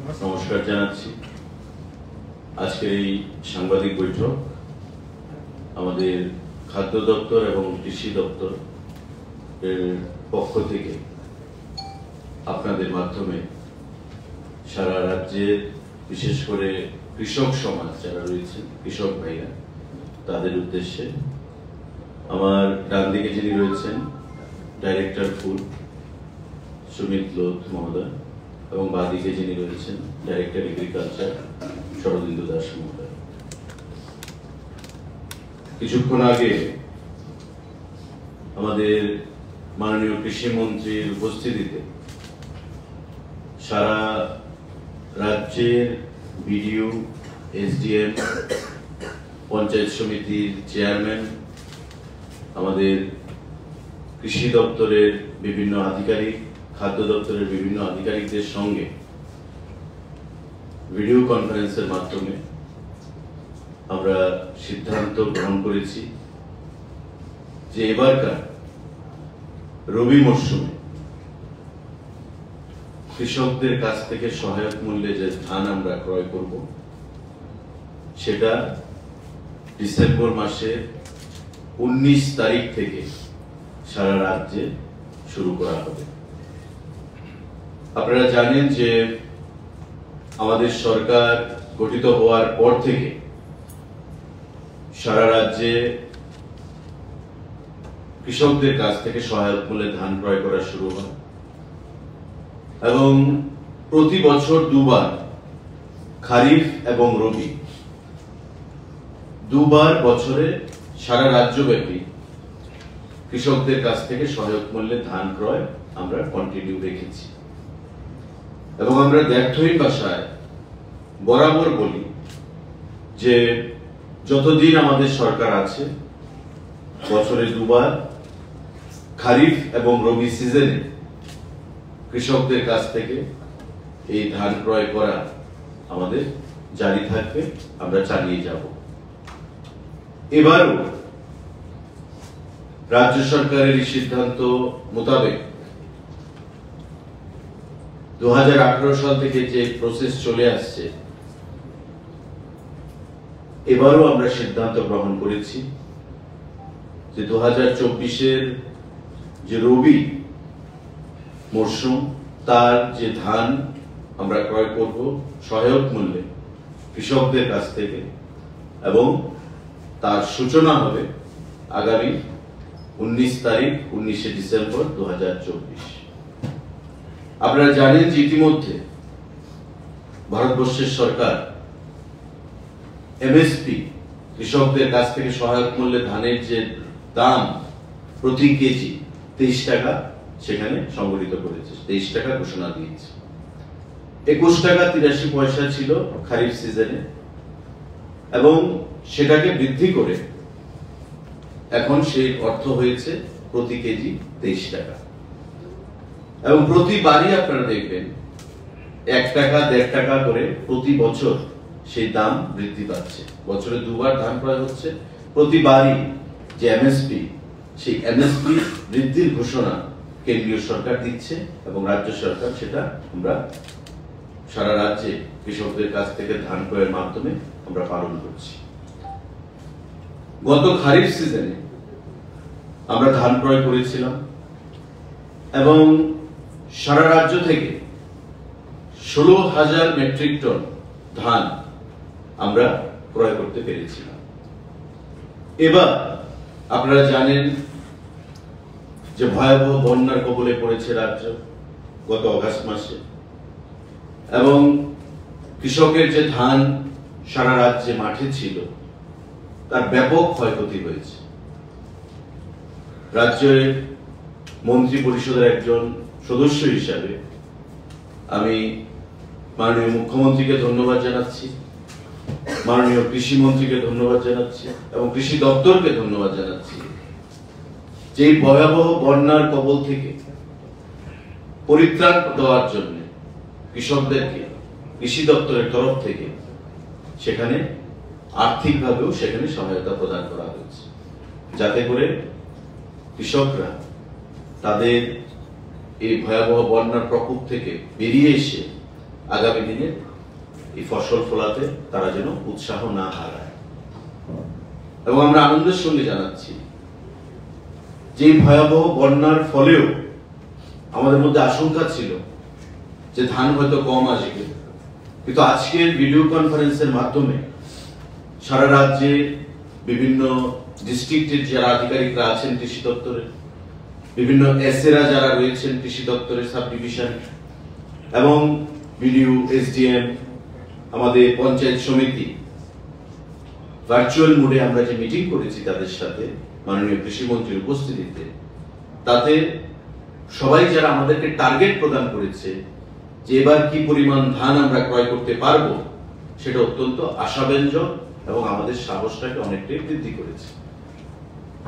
নমস্কার জানাচ্ছি। আজকের এই সাংবাদিক বৈঠক আমাদের খাদ্য দপ্তর এবং কৃষি দপ্তর এর পক্ষ থেকে আপনাদের মাধ্যমে সারা রাজ্যে বিশেষ করে কৃষক সমাজ যারা রয়েছে, কৃষক ভাইরা, তাদের উদ্দেশ্যে আমার ডান দিকে যিনি রয়েছেন ডাইরেক্টর ফুড সুমিত লোধ মহোদয় এবং বাঁদিকে যিনি রয়েছেন ডাইরেক্টর এগ্রিকালচার শরদিন্দু দাস মহোদয়। কিছুক্ষণ আগে আমাদের মাননীয় কৃষি মন্ত্রীর উপস্থিতিতে সারা রাজ্যের বিডিও, এসডিএম, পঞ্চায়েত সমিতির চেয়ারম্যান, আমাদের কৃষি দপ্তরের বিভিন্ন আধিকারিক, খাদ্য দপ্তরের বিভিন্ন আধিকারিকদের সঙ্গে ভিডিও কনফারেন্সের মাধ্যমে আমরা সিদ্ধান্ত গ্রহণ করেছি যে এবারকার রবি মরশুমে কৃষকদের কাছ থেকে সহায়ক মূল্যে যে ধান আমরা ক্রয় করব সেটা ডিসেম্বর মাসের 19 তারিখ থেকে সারা রাজ্যে শুরু করা হবে। আপনারা জানেন যে আমাদের সরকার গঠিত হওয়ার পর থেকে সারা রাজ্যে কৃষকদের কাছ থেকে সহায়ক মূল্যে ধান ক্রয় করা শুরু হয় এবং প্রতি বছর দুবার, খারিফ এবং রবি, দুবার বছরে সারা রাজ্যব্যাপী কৃষকদের কাছ থেকে সহায়ক মূল্যে ধান ক্রয় আমরা কন্টিনিউ রেখেছি এবং আমরা ব্যর্থহীন ভাষায় বরাবর বলি যে যতদিন আমাদের সরকার আছে বছরে দুবার খারিফ এবং রবি সিজনে কৃষকদের কাছ থেকে এই ধান ক্রয় করা আমাদের জারি থাকবে, আমরা চালিয়ে যাব। এবারও রাজ্য সরকারের সিদ্ধান্ত মোতাবেক 2018 সাল থেকে যে প্রসেস চলে আসছে, এবারও আমরা সিদ্ধান্ত গ্রহণ করেছি যে 2024-এর যে রবি মরশুম তার যে ধান আমরা ক্রয় করব সহায়ক মূল্যে কৃষকদের কাছ থেকে এবং তার সূচনা হবে আগামী 19 তারিখ 19শে ডিসেম্বর 2024। আপনারা জানেন যে ইতিমধ্যে ভারতবর্ষের সরকার এমএসপি কৃষকদের কাছ থেকে সহায়ক মূল্যে ধানের যে দাম প্রতি কেজি 23 টাকা সেখানে সংগঠিত করেছে, 23 টাকা ঘোষণা দিয়েছে। 21 টাকা 83 পয়সা ছিল খারিফ সিজনে এবং সেটাকে বৃদ্ধি করে এখন সেই অর্থ হয়েছে প্রতি কেজি 23 টাকা এবং প্রতিবারই আপনারা দেখবেন 1 টাকা 1.5 টাকা করে প্রতি বছর সেই দাম বৃদ্ধি পাচ্ছে। বছরে দুবার ধান ক্রয় হচ্ছে, প্রতিবারই যে এমএসপি সেই এমএসপি বৃদ্ধির ঘোষণা কেন্দ্রীয় সরকার দিচ্ছে এবং রাজ্য সরকার সেটা আমরা সারা রাজ্যে কৃষকদের কাছ থেকে ধান ক্রয়ের মাধ্যমে আমরা পালন করছি। গত খারিফ সিজনে আমরা ধান ক্রয় করেছিলাম এবং সারা রাজ্য থেকে 16,000 মেট্রিক টন ধান আমরা ক্রয় করতে পেরেছিলাম। এবার আপনারা জানেন যে ভয়াবহ বন্যার কবলে পড়েছে রাজ্য গত অগাস্ট মাসে এবং কৃষকের যে ধান সারা রাজ্যে মাঠে ছিল তার ব্যাপক ক্ষয়ক্ষতি হয়েছে। রাজ্যের মন্ত্রী পরিষদের একজন সদস্য হিসাবে আমি মাননীয় মুখ্যমন্ত্রীকে ধন্যবাদ জানাচ্ছি, মাননীয় কৃষি মন্ত্রীকে ধন্যবাদ জানাচ্ছি এবং কৃষি দপ্তরকে ধন্যবাদ জানাচ্ছি যে ভয়াবহ বন্যার কবল থেকে পরিত্রাণ দেওয়ার জন্য কৃষকদেরকে কৃষি দপ্তরের তরফ থেকে সেখানে আর্থিকভাবেও সেখানে সহায়তা প্রদান করা হয়েছে, যাতে করে কৃষকরা তাদের এই ভয়াবহ বন্যার প্রকোপ থেকে বেরিয়ে এসে আগামী দিনে এই ফসল ফলাতে তারা যেন উৎসাহ না হারায়। এবং আমরা আনন্দের সঙ্গে জানাচ্ছি যে ভয়াবহ বন্যার ফলেও আমাদের মধ্যে আশঙ্কা ছিল যে ধান হয়তো কম আসবে, কিন্তু আজকের ভিডিও কনফারেন্সের মাধ্যমে সারা রাজ্যে বিভিন্ন ডিস্ট্রিক্টের যারা আধিকারিকরা আছেন কৃষি দপ্তরে, বিভিন্ন এসএরা যারা রয়েছেন কৃষি দপ্তরের সাব ডিভিশন, এবং বিডিও, এসডিএম, আমাদের পঞ্চায়েত সমিতি, ভার্চুয়াল মোডে আমরা যে মিটিং করেছি তাদের সাথে মাননীয় কৃষিমন্ত্রীর উপস্থিতিতে, তাতে সবাই যারা আমাদেরকে টার্গেট প্রদান করেছে যে এবার কি পরিমাণ ধান আমরা ক্রয় করতে পারবো, সেটা অত্যন্ত আশাব্যঞ্জক এবং আমাদের সাহসটাকে অনেকটাই বৃদ্ধি করেছে।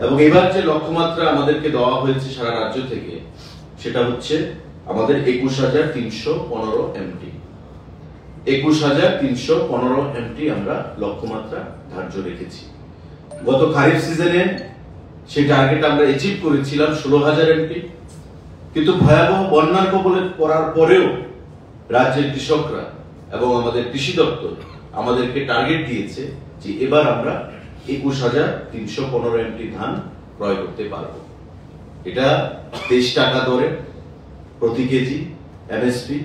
এবং এবার যে লক্ষ্যমাত্রা আমাদেরকে দেওয়া হয়েছে সারা রাজ্য থেকে, সেটা হচ্ছে আমাদের 21,315 এমটি। 21,315 এমটি আমরা লক্ষ্যমাত্রা ধার্য রেখেছি। গত খারিফ সিজনে সেই টার্গেট আমরা অ্যাচিভ করেছিলাম 16,000 এমটি, কিন্তু ভয়াবহ বন্যার কবলে পড়ার পরেও রাজ্যের কৃষকরা এবং আমাদের কৃষি দপ্তর আমাদেরকে টার্গেট দিয়েছে যে এবার আমরা 21,315 এমটি ধান ক্রয় করতে পারব। এটা 23 টাকা দরে প্রতি কেজি এমএসপি।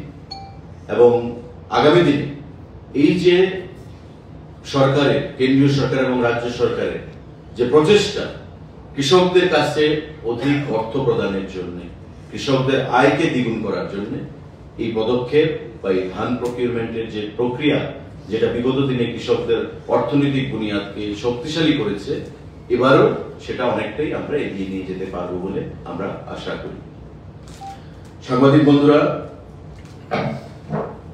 এবং আগামী দিনে এই যে সরকারের, কেন্দ্রীয় সরকার এবং রাজ্য সরকারের যে প্রচেষ্টা কৃষকদের কাছে অধিক অর্থ প্রদানের জন্য, কৃষকদের আয়কে দ্বিগুণ করার জন্য, এই পদক্ষেপ বা এই ধান প্রকিউরমেন্টের যে প্রক্রিয়া, যেটা বিগত দিনে কৃষকদের অর্থনৈতিক বুনিয়াদকে শক্তিশালী করেছে, এবারও সেটা অনেকটাই আমরা এগিয়ে নিয়ে যেতে পারবো বলে আমরা আশা করি। সাংবাদিক বন্ধুরা,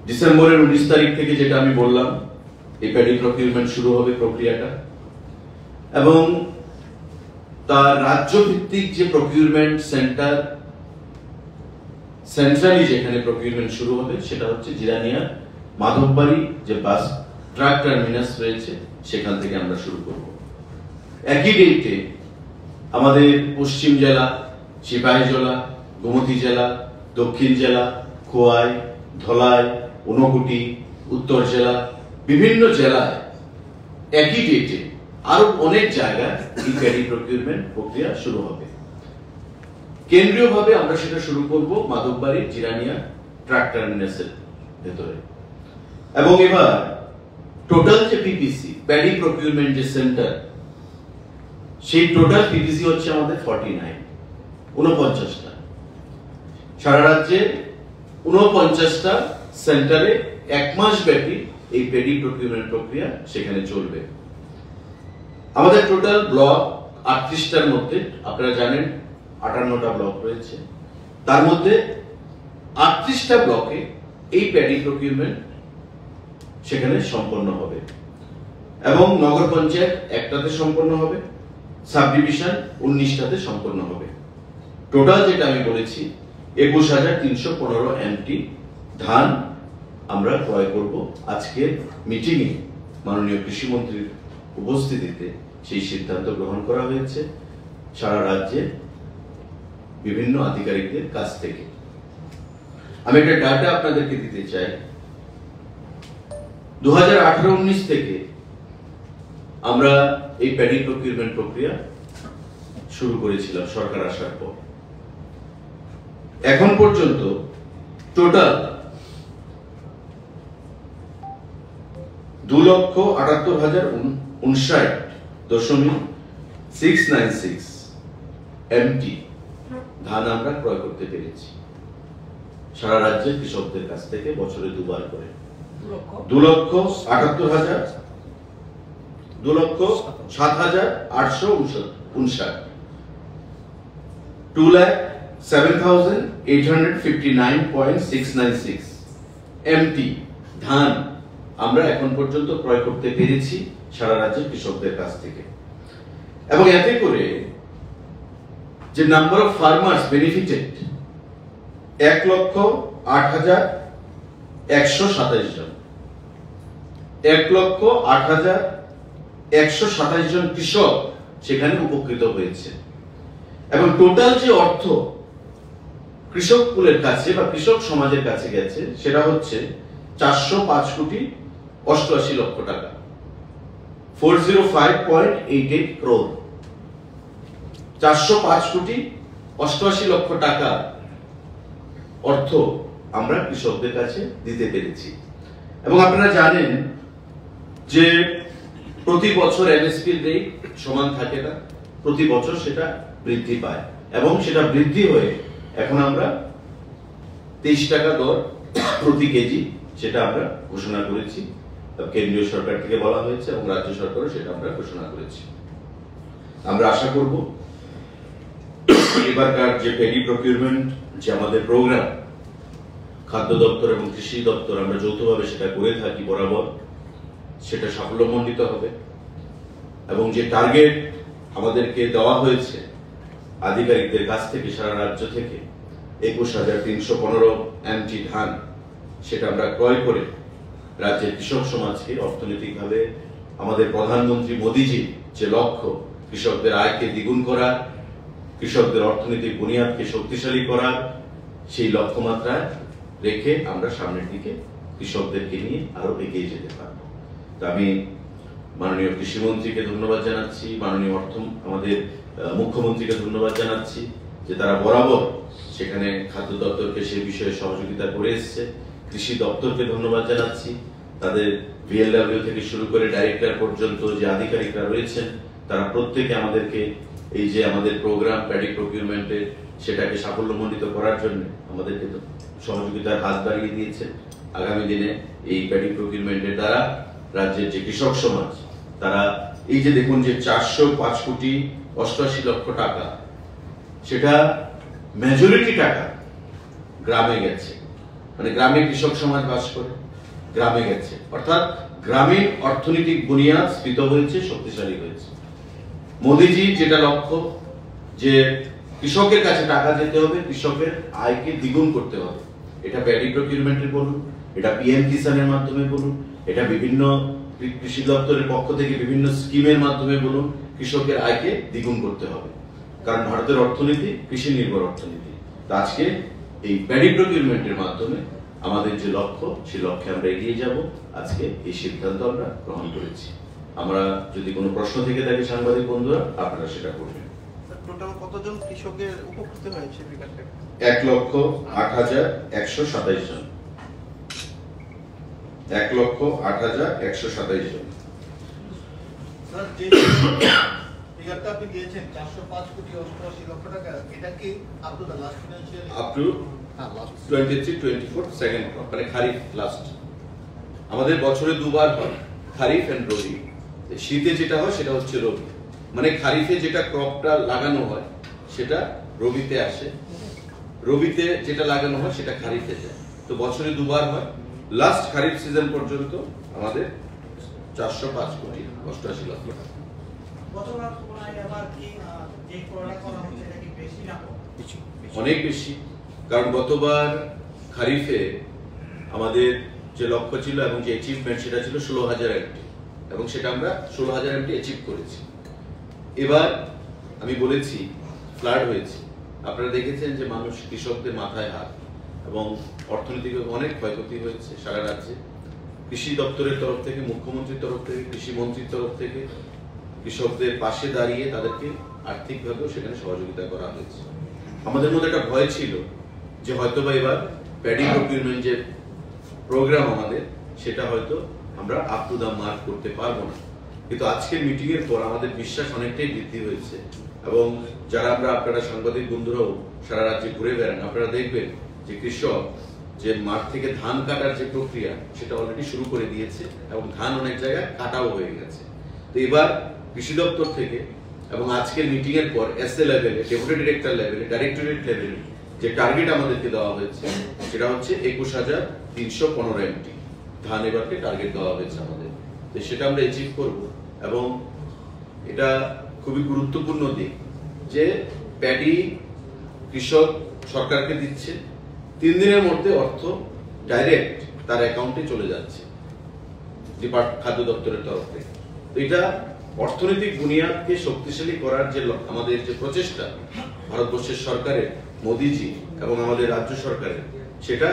ডিসেম্বরের 19 তারিখ থেকে যেটা আমি বললাম, এই প্যাডি প্রকিউরমেন্ট শুরু হবে প্রক্রিয়াটা, এবং তার রাজ্য ভিত্তিক যে প্রকিউরমেন্ট সেন্টার, সেন্ট্রালি যেখানে প্রকিউরমেন্ট শুরু হবে সেটা হচ্ছে জিরানিয়া মাধববাড়ি যে বাস ট্রাক টার্মিনাস রয়েছে, সেখান থেকে আমরা শুরু করব। একই ডেটে আমাদের পশ্চিম জেলা, সিপাহীজলা, গোমতী জেলা, দক্ষিণ জেলা, খোয়াই, ধলাই, ঊনকোটি, উত্তর জেলা, বিভিন্ন জেলায় একই ডেটে আরো অনেক জায়গায় এই প্যাডি প্রকিউরমেন্ট প্রক্রিয়া শুরু হবে। কেন্দ্রীয়ভাবে আমরা সেটা শুরু করব মাধববাড়ি জিরানিয়া ট্রাক টার্মিনাসের ভেতরে। এবং এবার টোটাল যে পিপিসি, প্যাডি প্রকিউরমেন্ট যে সেন্টার, সেই টোটাল পিপিসি হচ্ছে আমাদের 49টা। সারা রাজ্যে 49টা সেন্টারে 1 মাস ব্যাপী এই প্যাডি প্রকিউরমেন্ট প্রক্রিয়া সেখানে চলবে। আমাদের টোটাল ব্লক 38টার মধ্যে, আপনারা জানেন 58টা ব্লক রয়েছে, তার মধ্যে 38টা ব্লকে এই প্যাডি প্রকিউরমেন্ট সেখানে সম্পন্ন হবে। এবং নগর পঞ্চায়েত 1টাতে সম্পন্ন হবে, সাব ডিভিশন 19টাতে সম্পন্ন হবে। টোটাল যেটা আমি বলেছি 21,315 এমটি ধান আমরা ক্রয় করব। আজকের মিটিংয়ে মাননীয় কৃষিমন্ত্রীর উপস্থিতিতে সেই সিদ্ধান্ত গ্রহণ করা হয়েছে সারা রাজ্যে বিভিন্ন আধিকারিকদের কাছ থেকে। আমি একটা ডাটা আপনাদেরকে দিতে চাই। 2018-19 থেকে আমরা এই প্যাডি প্রকিউরমেন্ট প্রক্রিয়া শুরু করেছিলাম সরকার আসার পর। এখন পর্যন্ত টোটাল 2,78,059.696 এমটি ধান আমরা ক্রয় করতে পেরেছি সারা রাজ্যের কৃষকদের কাছ থেকে, বছরে দুবার করে। 2,07,859 2,07,859.696 এমটি ধান আমরা এখন পর্যন্ত ক্রয় করতে পেরেছি সারা রাজ্যের কৃষকদের কাছ থেকে। এবং এতে করে যে নাম্বার অফ ফার্মার্স বেনিফিটেড 1,08,127 জন, 1,08,127 জন কৃষক সেখানে উপকৃত হয়েছে। এবং টোটাল যে অর্থ কৃষক কুলের কাছে বা কৃষক সমাজের কাছে গেছে সেটা হচ্ছে 405,88,88,00,000 টাকা, 405.88 crore। 405,88,00,000 টাকা অর্থ আমরা কৃষকদের কাছে দিতে পেরেছি। এবং আপনারা জানেন যে প্রতি বছর এমএসপি রেট সমান থাকে না, প্রতি বছর সেটা বৃদ্ধি পায় এবং সেটা বৃদ্ধি হয়ে এখন আমরা 23 টাকা দর প্রতি কেজি সেটা আমরা ঘোষণা করেছি। কেন্দ্রীয় সরকার থেকে বলা হয়েছে এবং রাজ্য সরকারও সেটা আমরা ঘোষণা করেছি। আমরা আশা করব এবারকার যে প্যাডি প্রকিউরমেন্ট যে আমাদের প্রোগ্রাম, খাদ্য দপ্তর এবং কৃষি দপ্তর আমরা যৌথভাবে সেটা করে থাকি বরাবর, সেটা সাফল্যমণ্ডিত হবে এবং যে টার্গেট আমাদেরকে দেওয়া হয়েছে আধিকারিকদের কাছ থেকে সারা রাজ্য থেকে 21,315 MT ধান, সেটা আমরা ক্রয় করে রাজ্যের কৃষক সমাজকে অর্থনৈতিকভাবে আমাদের প্রধানমন্ত্রী মোদীজি যে লক্ষ্য কৃষকদের আয়কে দ্বিগুণ করা, কৃষকদের অর্থনৈতিক বুনিয়াদকে শক্তিশালী করা, সেই লক্ষ্যমাত্রায় রেখে আমরা সামনের দিকে কৃষকদেরকে নিয়ে আরো এগিয়ে যেতে পারব। তো আমি মাননীয় কৃষিমন্ত্রীকে ধন্যবাদ জানাচ্ছি, মাননীয় আমাদের মুখ্যমন্ত্রীকে ধন্যবাদ জানাচ্ছি যে তারা বরাবর সেখানে খাদ্য দপ্তরকে সেই বিষয়ে সহযোগিতা করে এসছে। কৃষি দপ্তরকে ধন্যবাদ জানাচ্ছি, তাদের ভিএলডব্লিউ থেকে শুরু করে ডাইরেক্টর পর্যন্ত যে আধিকারিকরা রয়েছেন তারা প্রত্যেকে আমাদেরকে এই যে আমাদের প্রোগ্রাম প্যাডি প্রকিউরমেন্টে সেটাকে সাফল্যমণ্ডিত করার জন্য আমাদেরকে সহযোগিতার হাত বাড়িয়ে দিয়েছে। আগামী দিনে এই প্যাডি প্রকিউরমেন্টের দ্বারা রাজ্যের যে কৃষক সমাজ তারা এই যে দেখুন যে 405,88,00,000 টাকা, সেটা মেজরিটি টাকা গ্রামে গেছে, মানে গ্রামে কৃষক সমাজ বাস করে, গ্রামে গেছে, অর্থাৎ গ্রামীণ অর্থনৈতিক বুনিয়াদ স্ফীত হয়েছে, শক্তিশালী হয়েছে। মোদীজি যেটা লক্ষ্য যে কৃষকের কাছে টাকা যেতে হবে, কৃষকের আয়কে দ্বিগুণ করতে হবে, এটা প্যাডি প্রকিউরমেন্টের বলুন, এটা পিএম কিষানের মাধ্যমে বলুন, এটা বিভিন্ন কৃষি দপ্তরের পক্ষ থেকে বিভিন্ন স্কিমের মাধ্যমে বলুন, কৃষকের আয়কে দ্বিগুণ করতে হবে। কারণ ভারতের অর্থনীতি কৃষি নির্ভর অর্থনীতি। আজকে এই প্যাডি প্রকিউরমেন্টের মাধ্যমে আমাদের যে লক্ষ্য, সেই লক্ষ্যে আমরা এগিয়ে যাব। আজকে এই সিদ্ধান্ত আমরা গ্রহণ করেছি। আমরা যদি কোনো প্রশ্ন থেকে থাকে সাংবাদিক বন্ধুরা, আপনারা সেটা করবেন। টোটাল কতজন কৃষকের উপকৃত হয়েছে? 1,08,127 জন। 1,08,127 জন। স্যার, যে ফিগারটা আপনি দিয়েছেন 405,88,00,000 টাকা, এটা কি up to the last financial up to 23-24 second crop, মানে খারিফ লাস্ট। আমাদের বছরে দুবার হয়, খারিফ এন্ড রবি। শীতে যেটা হয় সেটা হচ্ছে রবি, মানে খারিফে যেটা ক্রপটা লাগানো হয় সেটা রবিতে আসে, রবিতে যেটা লাগানো হয় সেটা খারিফে যায়। তো বছরে দুবার হয়। লাস্ট খারিফ সিজন পর্যন্ত আমাদের 405,88,00,000 টাকা। অনেক বেশি, কারণ গতবার খারিফে আমাদের যে লক্ষ্য ছিল এবং যে অ্যাচিভমেন্ট সেটা ছিল 16,000 MT, এবং সেটা আমরা 16,000 MT অ্যাচিভ করেছি। এবার আমি বলেছি ফ্লাড হয়েছে, আপনারা দেখেছেন যে মানুষ, কৃষকদের মাথায় হাত, এবং অর্থনৈতিক অনেক ক্ষয়ক্ষতি হয়েছে সারা রাজ্যে। কৃষি দপ্তরের তরফ থেকে, মুখ্যমন্ত্রীর তরফ থেকে, কৃষি মন্ত্রীর তরফ থেকে কৃষকদের পাশে দাঁড়িয়ে তাদেরকে আর্থিকভাবেও সেখানে সহযোগিতা করা হয়েছে। আমাদের মধ্যে একটা ভয় ছিল যে হয়তোবা এবার প্যাডি প্রকিউরমেন্ট যে প্রোগ্রাম আমাদের, সেটা হয়তো আমরা আপ টু দা মার্ক করতে পারবো না। কিন্তু আজকের মিটিং এর পর আমাদের বিশ্বাস অনেকটাই বৃদ্ধি হয়েছে, এবং যারা আপনারা সাংবাদিক বন্ধুরাও সারা রাজ্যে ঘুরে বেড়ান, আপনারা দেখবেন যে কৃষক যে মাঠ থেকে ধান কাটার যে প্রক্রিয়া সেটা অলরেডি শুরু করে দিয়েছে, এবং ধান অনেক জায়গায় কাটাও হয়ে গেছে। তো এবার কৃষি দপ্তর থেকে এবং আজকের মিটিং এর পর এসএ লেভেলে, ডেপুটি ডিরেক্টর লেভেলে, ডাইরেক্টরেট লেভেলে যে টার্গেট আমাদেরকে দেওয়া হয়েছে সেটা হচ্ছে 21,315 MT ধান এবারকে টার্গেট দেওয়া হয়েছে আমাদের। তো সেটা আমরা অ্যাচিভ করব, এবং এটা খুবই গুরুত্বপূর্ণ দিক যে প্যাডি কৃষক সরকারকে দিচ্ছে, 3 দিনের মধ্যে অর্থ ডাইরেক্ট তার অ্যাকাউন্টে চলে যাচ্ছে খাদ্য দপ্তরের তরফ থেকে। তো এটা অর্থনৈতিক বুনিয়াদকে শক্তিশালী করার যে আমাদের যে প্রচেষ্টা ভারতবর্ষের সরকারের, মোদীজি এবং আমাদের রাজ্য সরকারের, সেটা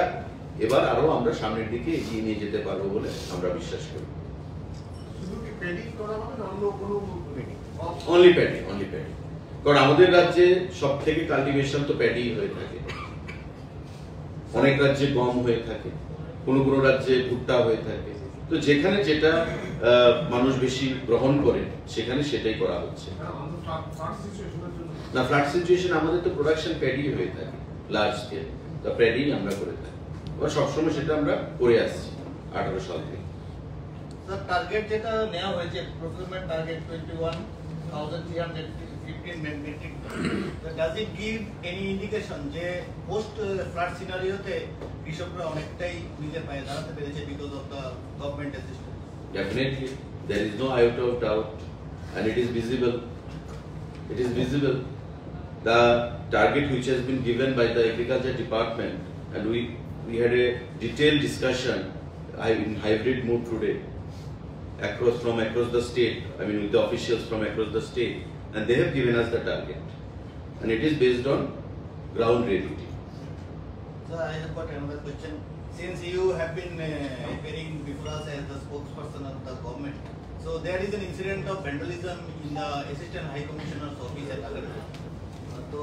এবার আরো আমরা সামনের দিকে এগিয়ে নিয়ে যেতে পারবো বলে আমরা বিশ্বাস করি। Only paddy, only paddy. কারণ আমাদের রাজ্যে সব থেকে কাল্টিভেশন তো প্যাডি হয়ে থাকে, অনেক রাজ্যে গম হয়ে থাকে, কোনো কোনো রাজ্যে ভুট্টা হয়ে থাকে। তো যেখানে যেটা মানুষ বেশি গ্রহণ করে সেখানে সেটাই করা হচ্ছে। না, ফ্ল্যাট সিচুয়েশন আমাদের তো প্রোডাকশন প্যাডি হয়ে থাকে লার্জ স্কেল, তো প্যাডি আমরা করে থাকি, এবার সবসময় সেটা আমরা করে আসছি 18 সাল থেকে। স্যার টার্গেট যেটা নেওয়া হয়েছে procurement target 21,315 metric ton, does it give any indication যে পোস্ট ফ্লাড সিনারিওতে কৃষকরা অনেকটাই নিজের পায়ে দাঁড়াতে পেরেছে because of the government assistance? Definitely, there is no iota of doubt, and it is visible. It is visible. The target which has been given by the Agriculture Department, and we had a detailed discussion in hybrid mode today from across the state. I mean, with the officials from across the state, and they have given us the target, and it is based on ground reality. Sir, I have got another question. Since you have been appearing before us as the spokesperson of the government, so there is an incident of vandalism in the Assistant High Commissioner's office at Agartala. So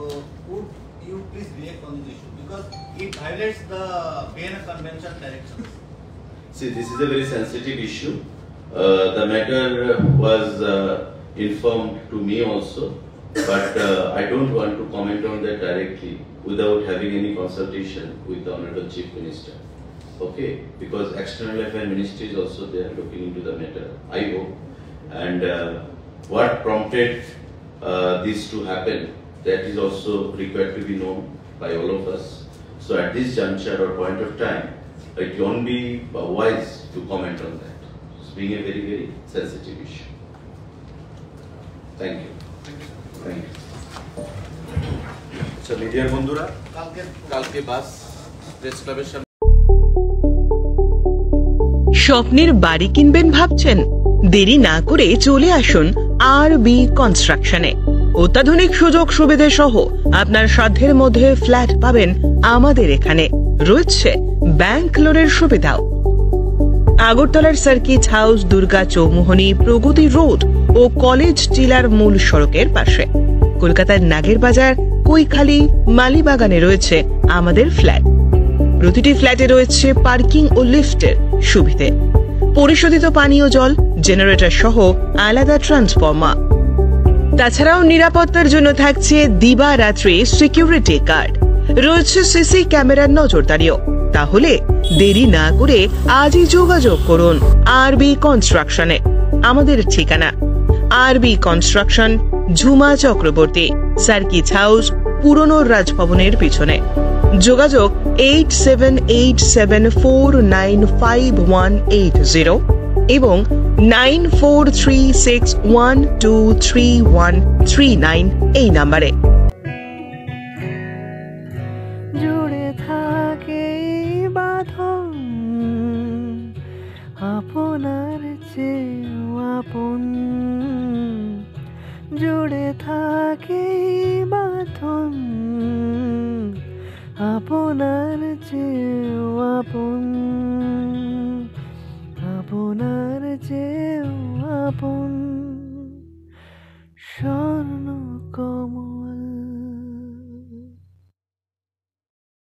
would you please react on this issue because it violates the Vienna Convention directions? See, this is a very sensitive issue. The matter was informed to me also, but I don't want to comment on that directly without having any consultation with the Honorable Chief Minister. Okay, because External Affairs Ministry is also there looking into the matter, I hope. And what prompted this to happen, that is also required to be known by all of us. So at this juncture or point of time, it won't be wise to comment on that. It's being a very, very sensitive issue. Thank you. Thank you. So, media বন্ধুরা, কালকে বাস press ক্লাবের সামনে স্বপ্নের বাড়ি কিনবেন ভাবছেন? দেরি না করে চলে আসুন আরবি কনস্ট্রাকশনে। অত্যাধুনিক সুযোগ সুবিধা সহ আপনার সাধ্যের মধ্যে ফ্ল্যাট পাবেন আমাদের এখানে। রয়েছে ব্যাংক লোনের সুবিধাও। আগরতলার সার্কিট হাউস, দুর্গা চৌমুহনী, প্রগতি রোড ও কলেজ টিলার মূল সড়কের পাশে। কলকাতার নাগের বাজার, কৈখালি, মালিবাগানে রয়েছে আমাদের ফ্ল্যাট। প্রতিটি ফ্ল্যাটে রয়েছে পার্কিং ও লিফটের সুবিধে, পরিশোধিত পানীয় জল, জেনারেটর সহ আলাদা ট্রান্সফরমার। তাছাড়াও নিরাপত্তার জন্য থাকছে দিবারাত্রি সিকিউরিটি গার্ড, রয়েছে সিসি ক্যামেরার নজরদারিও। তাহলে দেরি না করে আজই যোগাযোগ করুন আরবি কনস্ট্রাকশনে। আমাদের ঠিকানা আরবি construction, Jhuma Chakraborty, circuit house, পুরনো রাজভবনের পিছনে। যোগাযোগ 8787495180 এবং 9436123139 এই নাম্বারে। জুড়ে থাকে বাঁধন আপনার চেয়েও আপন, জুড়ে থাকে বাঁধন আপনার চেয়েও আপন, আপনার চেয়েও আপন। স্বর্ণ কমল